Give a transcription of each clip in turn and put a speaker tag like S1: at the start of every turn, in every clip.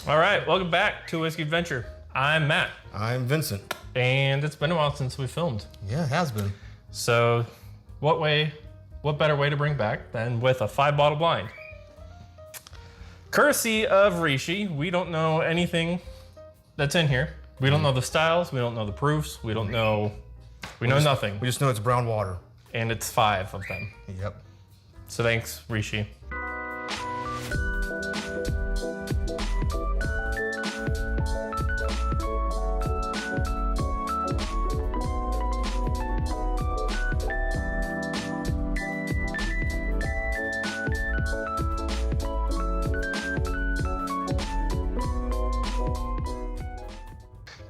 S1: All right, welcome back to Whiskey Adventure. I'm Matt.
S2: I'm Vincent.
S1: And it's been a while since we filmed.
S2: Yeah, it has been.
S1: So what better way to bring back than with a 5-bottle blind? Courtesy of Rishi, we don't know anything that's in here. We don't know the styles, we don't know the proofs, we know nothing.
S2: We just know it's brown water.
S1: And it's 5 of them.
S2: Yep.
S1: So thanks, Rishi.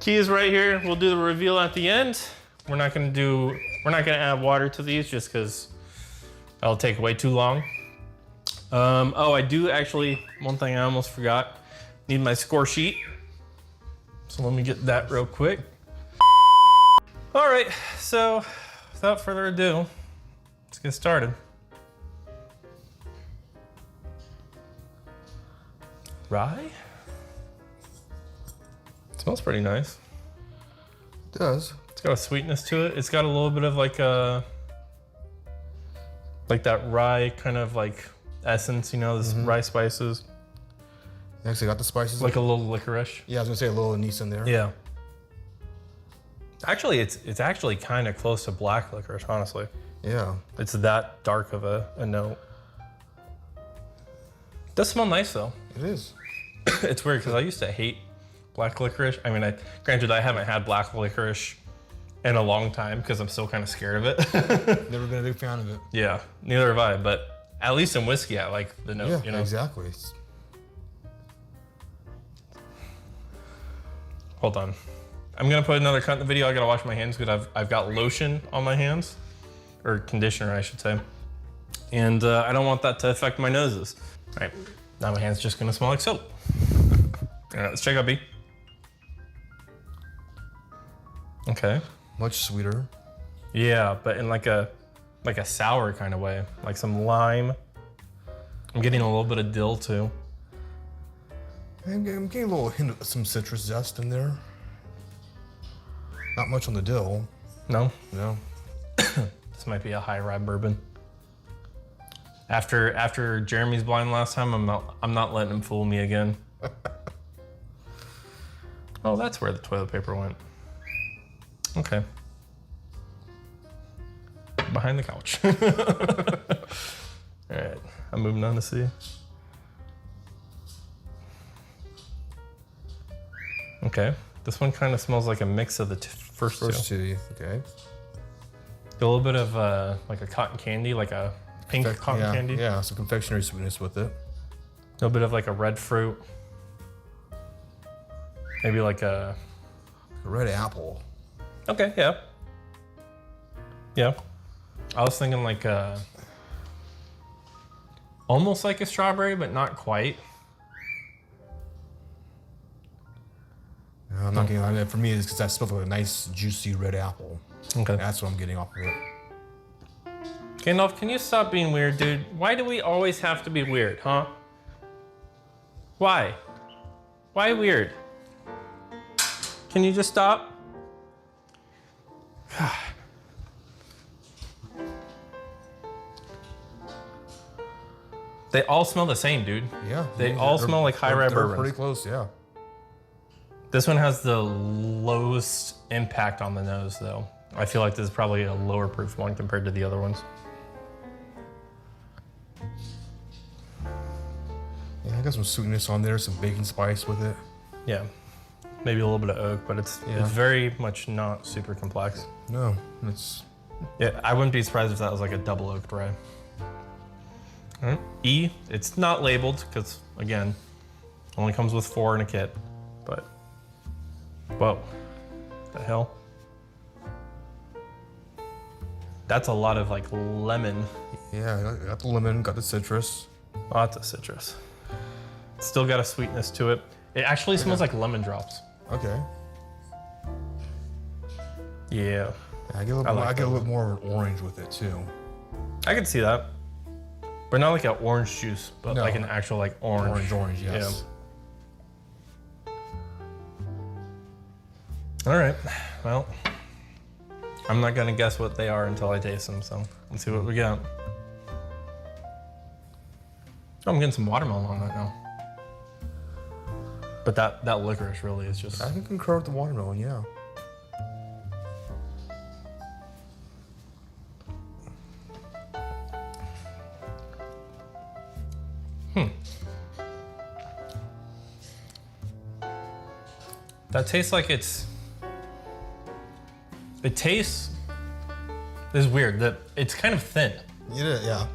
S1: Key is right here. We'll do the reveal at the end. We're not gonna add water to these just because that'll take way too long. Oh, I do actually, one thing I almost forgot, need my score sheet. So let me get that real quick. All right, so without further ado, let's get started. Rye? It smells pretty nice.
S2: It does.
S1: It's got a sweetness to it. It's got a little bit of like that rye kind of like essence, you know, this rye spices.
S2: You actually got the spices.
S1: Like a little licorice.
S2: Yeah, I was gonna say a little anise in there.
S1: Yeah. Actually, it's actually kind of close to black licorice, honestly.
S2: Yeah.
S1: It's that dark of a note. It does smell nice though.
S2: It is.
S1: It's weird because I used to hate black licorice. I mean, granted, I haven't had black licorice in a long time because I'm still kind of scared of it.
S2: Never been a big fan of it.
S1: Yeah, neither have I, but at least in whiskey, I like the note, you know?
S2: Exactly.
S1: Hold on. I'm gonna put another cut in the video. I gotta wash my hands because I've got lotion on my hands, or conditioner, I should say. And I don't want that to affect my noses. All right, now my hand's just gonna smell like soap. All right, let's check out B. Okay.
S2: Much sweeter.
S1: Yeah, but in like a sour kind of way, like some lime. I'm getting a little bit of dill too.
S2: I'm getting a little hint of some citrus zest in there. Not much on the dill.
S1: No?
S2: No.
S1: This might be a high rye bourbon. After Jeremy's blind last time, I'm not letting him fool me again. Oh, that's where the toilet paper went. Okay. Behind the couch. All right, I'm moving on to C. Okay, this one kind of smells like a mix of the first two.
S2: Okay.
S1: A little bit of like a cotton candy, like a pink cotton candy.
S2: Yeah, some confectionery sweetness with it.
S1: A little bit of like a red fruit. Maybe like a
S2: red apple.
S1: Okay, yeah. Yeah. I was thinking like almost like a strawberry, but not quite.
S2: I'm not getting it. For me, it's because that smells like a nice, juicy red apple.
S1: Okay.
S2: That's what I'm getting off of it.
S1: Gandalf, can you stop being weird, dude? Why do we always have to be weird, huh? Why? Why weird? Can you just stop? They all smell the same, dude.
S2: Yeah.
S1: They all smell like high rye bourbons.
S2: Pretty close, yeah.
S1: This one has the lowest impact on the nose, though. I feel like this is probably a lower proof one compared to the other ones.
S2: Yeah, I got some sweetness on there, some baking spice with it.
S1: Yeah, maybe a little bit of oak, but it's very much not super complex.
S2: No, it's...
S1: Yeah, I wouldn't be surprised if that was like a double oaked rye. All right. E, it's not labeled because, again, only comes with 4 in a kit, but whoa, the hell? That's a lot of like lemon.
S2: Yeah, got the lemon, got the citrus.
S1: Lots of citrus. It's still got a sweetness to it. It actually smells like lemon drops.
S2: Okay.
S1: Yeah.
S2: I get a little bit more orange with it too.
S1: I can see that. But not like an orange juice, but like an actual like orange.
S2: Orange, yes.
S1: All right, well, I'm not gonna guess what they are until I taste them, so let's see what we got. Oh, I'm getting some watermelon on that now. But that licorice really is just...
S2: I can concur with the watermelon, yeah.
S1: That tastes like it's... It tastes... This is weird, that it's kind of thin.
S2: Yeah.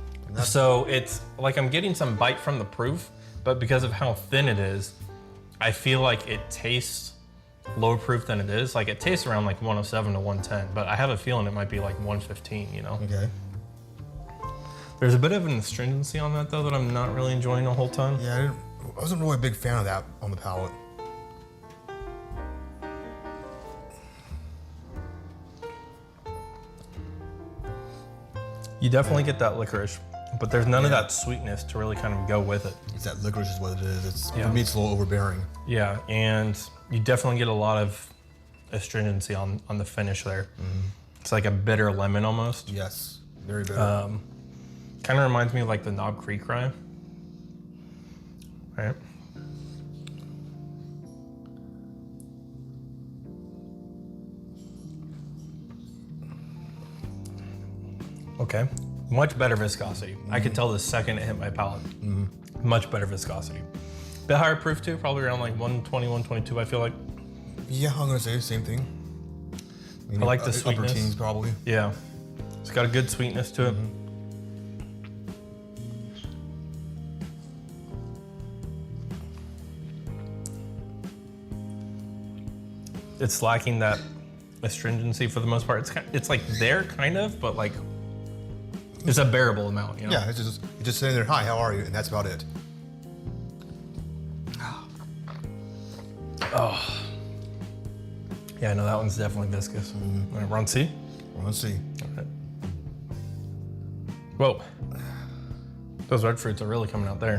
S1: So it's like I'm getting some bite from the proof, but because of how thin it is, I feel like it tastes lower proof than it is. Like it tastes around like 107 to 110, but I have a feeling it might be like 115, you know?
S2: Okay.
S1: There's a bit of an astringency on that though that I'm not really enjoying a whole ton.
S2: Yeah, I wasn't really a big fan of that on the palate.
S1: You definitely get that licorice, but there's none of that sweetness to really kind of go with it.
S2: It's that licorice is what it is. For me, it's a little overbearing.
S1: Yeah, and you definitely get a lot of astringency on the finish there. It's like a bitter lemon almost.
S2: Yes, very bitter.
S1: Kind of reminds me of like the Knob Creek rye. Right. Okay, much better viscosity. I could tell the second it hit my palate. Much better viscosity. Bit higher proof too, probably around like 120, 122, I feel like.
S2: Yeah, I'm gonna say the same thing.
S1: I like the sweetness.
S2: Upper teens, probably.
S1: Yeah, it's got a good sweetness to it. It's lacking that astringency for the most part. It's like there kind of, but like it's a bearable amount, you know?
S2: Yeah, it's just sitting there, hi, how are you? And that's about it.
S1: Oh. Yeah, no, that one's definitely viscous. All right, Ron C?
S2: Ron C.
S1: All right. Whoa. Those red fruits are really coming out there.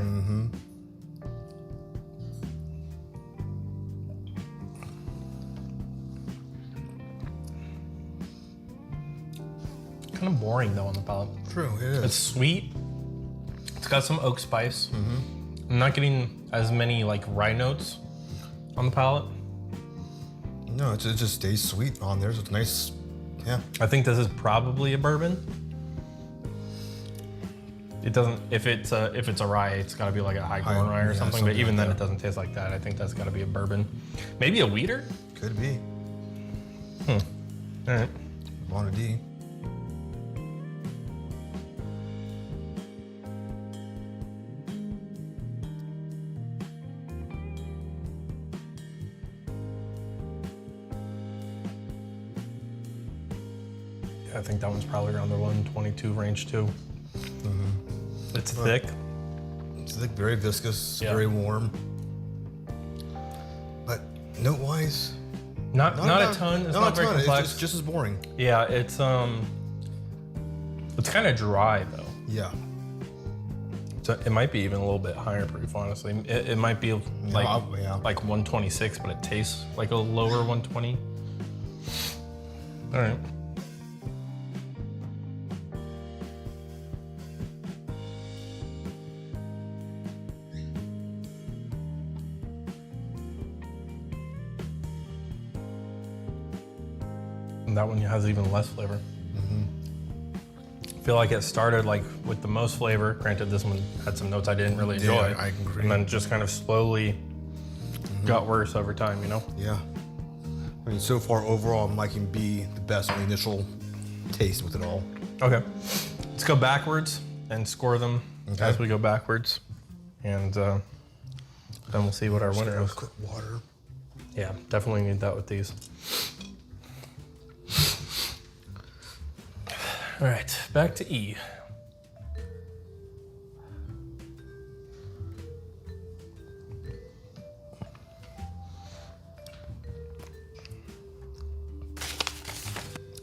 S1: Kind of boring though on the palate.
S2: True, it is.
S1: It's sweet. It's got some oak spice. I'm not getting as many like rye notes on the palate.
S2: No, it just stays sweet on there, so it's nice. Yeah.
S1: I think this is probably a bourbon. It doesn't. If it's a rye, it's got to be like a high corn rye or something. But even
S2: like
S1: then,
S2: that.
S1: it doesn't taste like that. I think that's got to be a bourbon. Maybe a wheater.
S2: Could be.
S1: All right.
S2: On a D.
S1: I think that one's probably around the 122 range too. It's thick.
S2: It's thick, very viscous,
S1: Yeah.
S2: very warm. But note-wise,
S1: Not a ton. It's not very complex.
S2: It's just as boring.
S1: Yeah, it's kind of dry though.
S2: Yeah.
S1: So it might be even a little bit higher proof, honestly. It might be like like 126, but it tastes like a lower 120. All right. And that one has even less flavor. I feel like it started like with the most flavor. Granted, this one had some notes I didn't really enjoy.
S2: Yeah, I agree.
S1: And then just kind of slowly got worse over time, you know?
S2: Yeah. I mean, so far overall, I'm liking B the best on the initial taste with it all.
S1: Okay. Let's go backwards and score them as we go backwards. And then we'll see what our winner is.
S2: Quick water.
S1: Yeah, definitely need that with these. All right, back to E.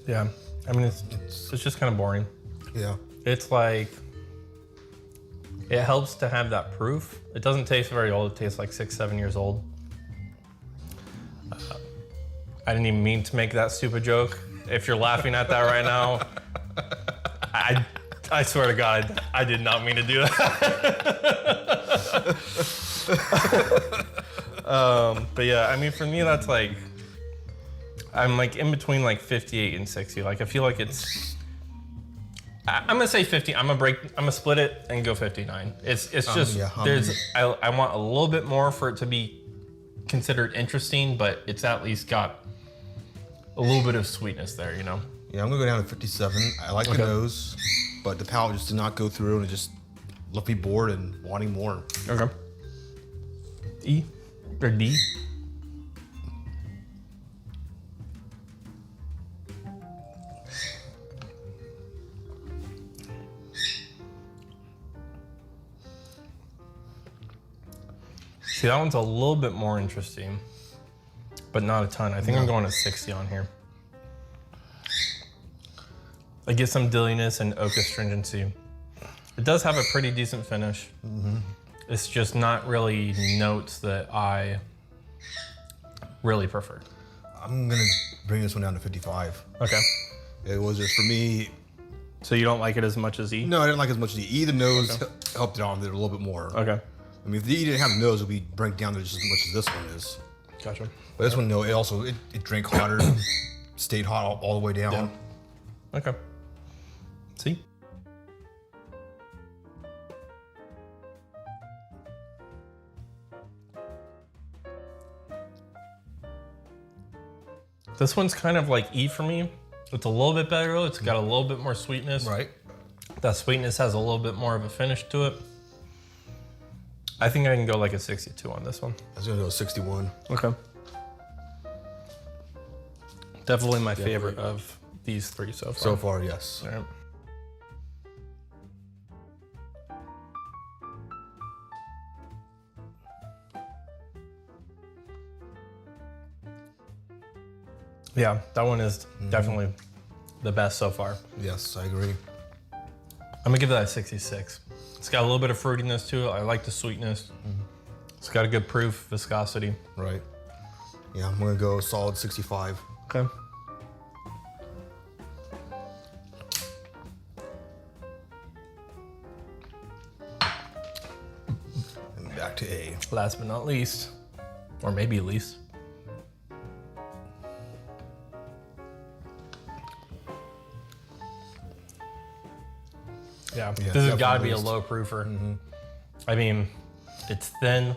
S1: Yeah, I mean, it's just kind of boring.
S2: Yeah.
S1: It's like, it helps to have that proof. It doesn't taste very old. It tastes like 6, 7 years old. I didn't even mean to make that stupid joke. If you're laughing at that right now, I swear to God, I did not mean to do that. But yeah, I mean, for me, that's like, I'm like in between like 58 and 60. Like, I feel like it's, I'm gonna say 50. I'm gonna split it and go 59. It's just,
S2: yeah,
S1: I want a little bit more for it to be considered interesting, but it's at least got a little bit of sweetness there, you know?
S2: Yeah, I'm gonna go down to 57. I like the nose, but the palate just did not go through, and it just left me bored and wanting more.
S1: Okay. E or D? See, that one's a little bit more interesting, but not a ton. I think I'm going to 60 on here. I get some dilliness and oak astringency. It does have a pretty decent finish. It's just not really notes that I really prefer.
S2: I'm gonna bring this one down to 55.
S1: Okay.
S2: It was just, for me,
S1: So you don't like it as much as E?
S2: no, I didn't like as much as the E. The nose helped it on there a little bit more.
S1: Okay.
S2: I mean, if the E didn't have the nose, it would be break down there just as much as this one is.
S1: Gotcha.
S2: But this one, no, it also, it drank hotter, stayed hot all the way down.
S1: Yeah. Okay. See? This one's kind of like E for me. It's a little bit better. It's got a little bit more sweetness.
S2: Right.
S1: That sweetness has a little bit more of a finish to it. I think I can go like a 62 on this one.
S2: I was gonna go 61.
S1: Okay. Definitely my favorite of these three so far.
S2: So far, yes.
S1: All right. Yeah, that one is definitely the best so far.
S2: Yes, I agree.
S1: I'm gonna give that a 66. It's got a little bit of fruitiness to it. I like the sweetness. It's got a good proof, viscosity.
S2: Right. Yeah, I'm gonna go solid 65.
S1: Okay.
S2: And back to A.
S1: Last but not least, or maybe least. Yeah, this has got to be a low proofer. I mean, it's thin.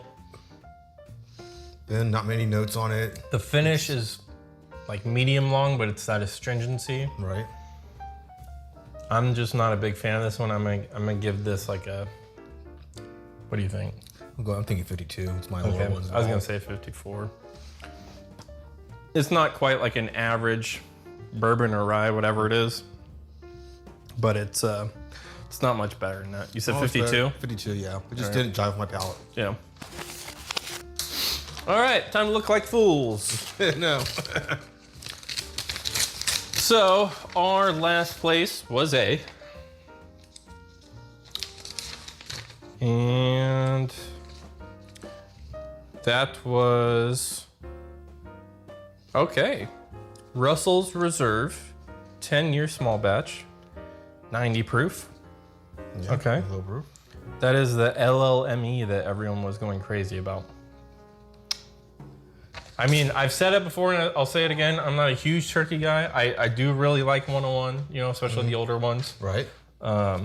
S2: Then not many notes on it.
S1: The finish is like medium long, but it's that astringency.
S2: Right.
S1: I'm just not a big fan of this one. I'm gonna give this like a, what do you think?
S2: I'm thinking 52. It's my lower ones.
S1: I was gonna say 54. It's not quite like an average bourbon or rye, whatever it is, but it's not much better than that. You said 52?
S2: 52, yeah. It just didn't jive with my palate.
S1: Yeah. All right, time to look like fools.
S2: No.
S1: So our last place was A. And that was, okay. Russell's Reserve, 10-year small batch, 90 proof.
S2: Yeah,
S1: Okay.
S2: low proof.
S1: That is the LLME that everyone was going crazy about. I mean, I've said it before and I'll say it again. I'm not a huge turkey guy. I do really like 101, you know, especially the older ones.
S2: Right.
S1: I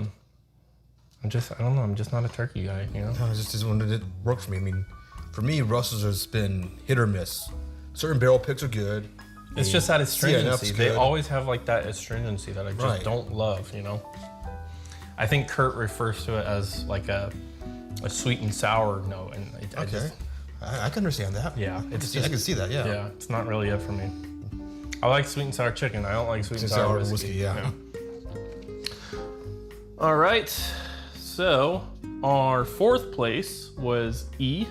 S1: don't know, I'm just not a turkey guy, you know?
S2: No, it's just one that didn't work for me. I mean, for me, Russell's has been hit or miss. Certain barrel picks are good.
S1: It's just that astringency. They
S2: good.
S1: always have like that astringency that I just don't love, you know? I think Kurt refers to it as like a sweet and sour note. And
S2: I can understand that.
S1: Yeah,
S2: I can see that, yeah.
S1: Yeah, it's not really it for me. I like sweet and sour chicken. I don't like sweet and sour whiskey.
S2: Yeah.
S1: All right, so our fourth place was E.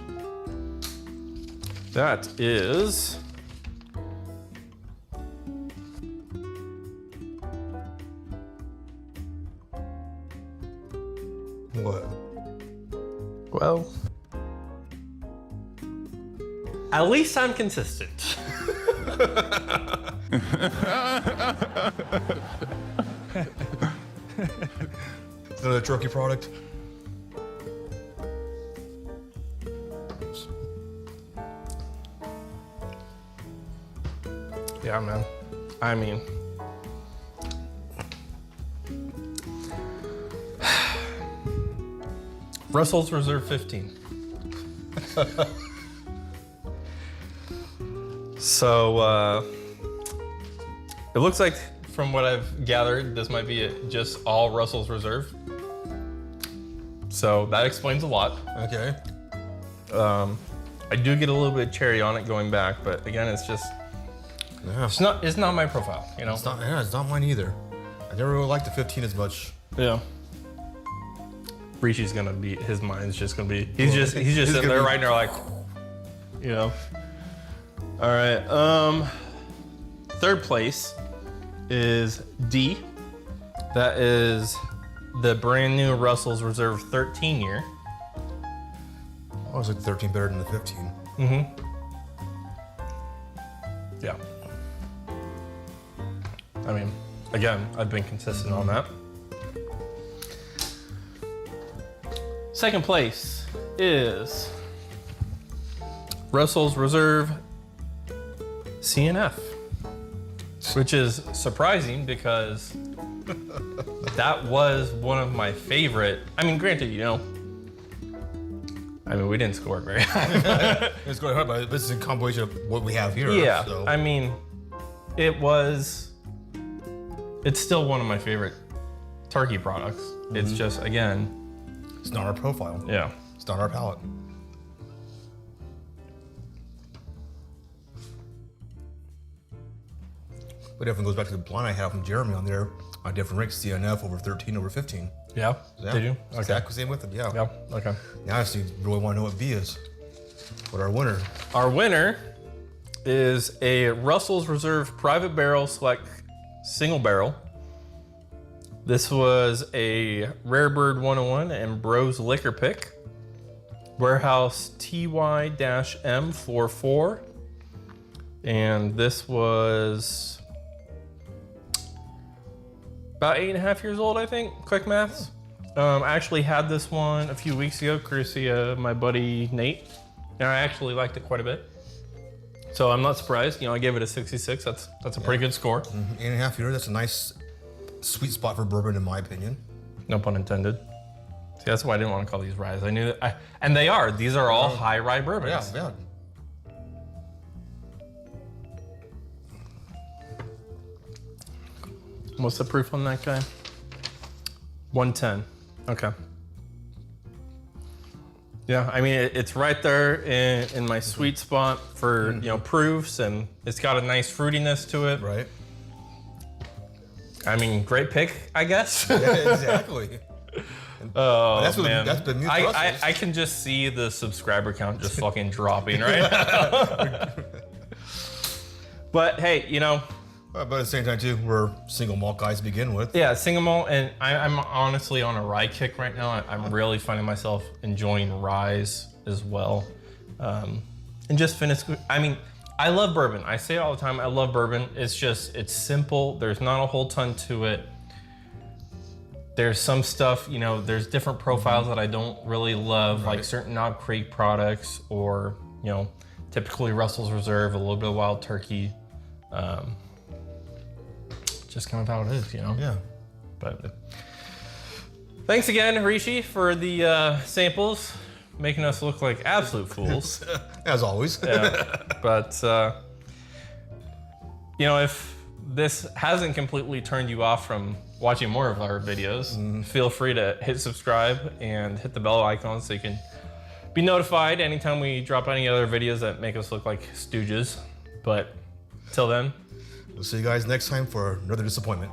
S1: That is
S2: What?
S1: well. At least I'm consistent.
S2: Another turkey product.
S1: Yeah, man. I mean, Russell's Reserve 15. So, it looks like from what I've gathered, this might be just all Russell's Reserve. So that explains a lot.
S2: Okay.
S1: I do get a little bit of cherry on it going back, but again, it's just,
S2: Yeah.
S1: it's not my profile, you know?
S2: It's not mine either. I never really liked the 15 as much.
S1: Yeah. Rishi's gonna be, his mind's just gonna be, he's just sitting there right now like, you know. All right, third place is D. That is the brand new Russell's Reserve 13 year.
S2: I was like 13 better than the 15.
S1: Mm-hmm. Yeah. I mean, again, I've been consistent on that. Second place is Russell's Reserve CNF, which is surprising because that was one of my favorite. I mean, granted, you know, we didn't score it very high.
S2: It's going hard, but this is a compilation of what we have here.
S1: Yeah,
S2: So.
S1: I mean, it's still one of my favorite turkey products. Mm-hmm. It's just, again,
S2: it's not our profile.
S1: yeah.
S2: It's not our palate. But definitely goes back to the blind I had from Jeremy on there on different ranks, CNF over 13 over 15.
S1: Yeah?
S2: Yeah.
S1: Did you? Okay.
S2: Exactly same with them, yeah.
S1: Yeah, okay.
S2: Now I just really want to know what B is. What our winner?
S1: Our winner is a Russell's Reserve Private Barrel Select Single Barrel. This was a Rare Bird 101 and Bros Liquor Pick. Warehouse TY-M44. And this was about 8.5 years old, I think. Quick maths. I actually had this one a few weeks ago, courtesy of my buddy Nate. And I actually liked it quite a bit. So I'm not surprised. You know, I gave it a 66. That's a pretty good score.
S2: 8.5 years, that's a nice sweet spot for bourbon in my opinion.
S1: No pun intended. See, that's why I didn't want to call these ryes. I knew that, and they are. These are all high rye bourbons.
S2: Yeah.
S1: What's the proof on that guy? 110. Okay. Yeah, I mean, it's right there in my sweet spot for, you know, proofs, and it's got a nice fruitiness to it.
S2: Right.
S1: I mean, great pick, I guess.
S2: Yeah, exactly.
S1: Oh,
S2: that's
S1: man.
S2: That's been new.
S1: I can just see the subscriber count just fucking dropping right now. But hey, you know.
S2: But at the same time too, we're single malt guys to begin with.
S1: Yeah, single malt, and I'm honestly on a rye kick right now. I'm really finding myself enjoying ryes as well. And just finish, I mean, I love bourbon. I say it all the time, I love bourbon. It's simple. There's not a whole ton to it. There's some stuff, you know, there's different profiles that I don't really love, like certain Knob Creek products, or, you know, typically Russell's Reserve, a little bit of Wild Turkey. Just kind of how it is, you know?
S2: Yeah.
S1: But thanks again, Rishi, for the samples, making us look like absolute fools.
S2: As always.
S1: Yeah. But, you know, if this hasn't completely turned you off from watching more of our videos, feel free to hit subscribe and hit the bell icon so you can be notified anytime we drop any other videos that make us look like stooges. But till then,
S2: We'll see you guys next time for another disappointment.